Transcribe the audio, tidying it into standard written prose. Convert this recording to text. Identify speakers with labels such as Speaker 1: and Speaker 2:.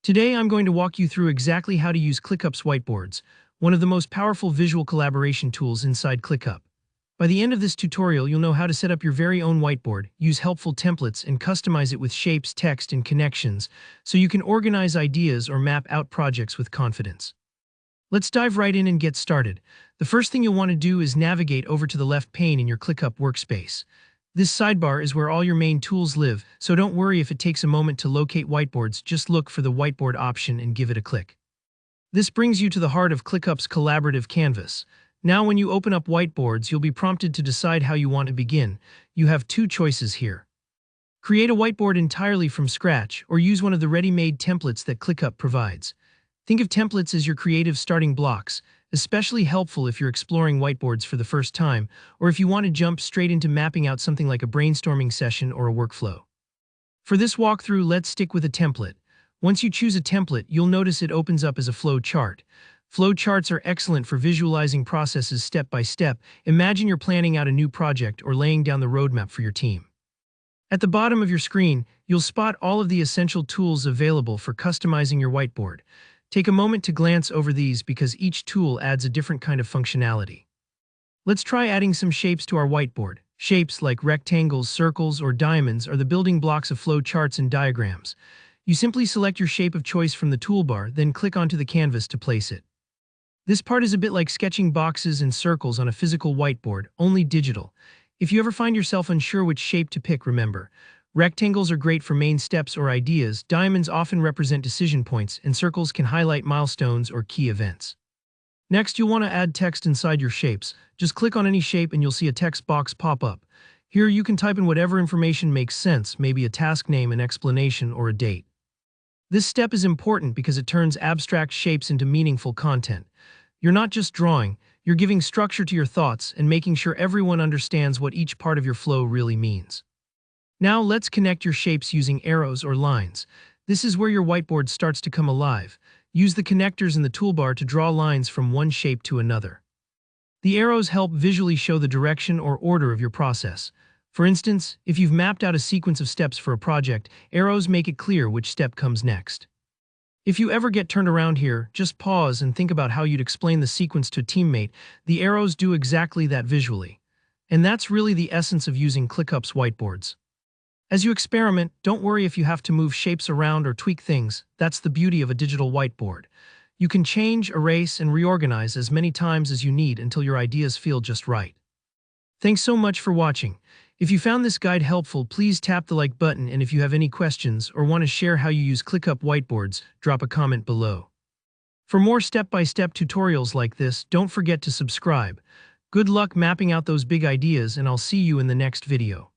Speaker 1: Today I'm going to walk you through exactly how to use ClickUp's Whiteboards, one of the most powerful visual collaboration tools inside ClickUp. By the end of this tutorial, you'll know how to set up your very own whiteboard, use helpful templates, and customize it with shapes, text, and connections, so you can organize ideas or map out projects with confidence. Let's dive right in and get started. The first thing you'll want to do is navigate over to the left pane in your ClickUp workspace. This sidebar is where all your main tools live, so don't worry if it takes a moment to locate whiteboards, just look for the whiteboard option and give it a click. This brings you to the heart of ClickUp's collaborative canvas. Now when you open up Whiteboards, you'll be prompted to decide how you want to begin. You have two choices here. Create a whiteboard entirely from scratch, or use one of the ready-made templates that ClickUp provides. Think of templates as your creative starting blocks, especially helpful if you're exploring whiteboards for the first time, or if you want to jump straight into mapping out something like a brainstorming session or a workflow. For this walkthrough, let's stick with a template. Once you choose a template, you'll notice it opens up as a flow chart. Flow charts are excellent for visualizing processes step by step. Imagine you're planning out a new project or laying down the roadmap for your team. At the bottom of your screen, you'll spot all of the essential tools available for customizing your whiteboard. Take a moment to glance over these because each tool adds a different kind of functionality. Let's try adding some shapes to our whiteboard. Shapes like rectangles, circles, or diamonds are the building blocks of flow charts and diagrams. You simply select your shape of choice from the toolbar, then click onto the canvas to place it. This part is a bit like sketching boxes and circles on a physical whiteboard, only digital. If you ever find yourself unsure which shape to pick, remember, rectangles are great for main steps or ideas, diamonds often represent decision points, and circles can highlight milestones or key events. Next, you'll want to add text inside your shapes. Just click on any shape and you'll see a text box pop up. Here you can type in whatever information makes sense, maybe a task name, an explanation, or a date. This step is important because it turns abstract shapes into meaningful content. You're not just drawing, you're giving structure to your thoughts and making sure everyone understands what each part of your flow really means. Now let's connect your shapes using arrows or lines. This is where your whiteboard starts to come alive. Use the connectors in the toolbar to draw lines from one shape to another. The arrows help visually show the direction or order of your process. For instance, if you've mapped out a sequence of steps for a project, arrows make it clear which step comes next. If you ever get turned around here, just pause and think about how you'd explain the sequence to a teammate. The arrows do exactly that visually. And that's really the essence of using ClickUp's whiteboards. As you experiment, don't worry if you have to move shapes around or tweak things. That's the beauty of a digital whiteboard. You can change, erase, and reorganize as many times as you need until your ideas feel just right. Thanks so much for watching. If you found this guide helpful, please tap the like button, and if you have any questions or want to share how you use ClickUp Whiteboards, drop a comment below. For more step-by-step tutorials like this, don't forget to subscribe. Good luck mapping out those big ideas, and I'll see you in the next video.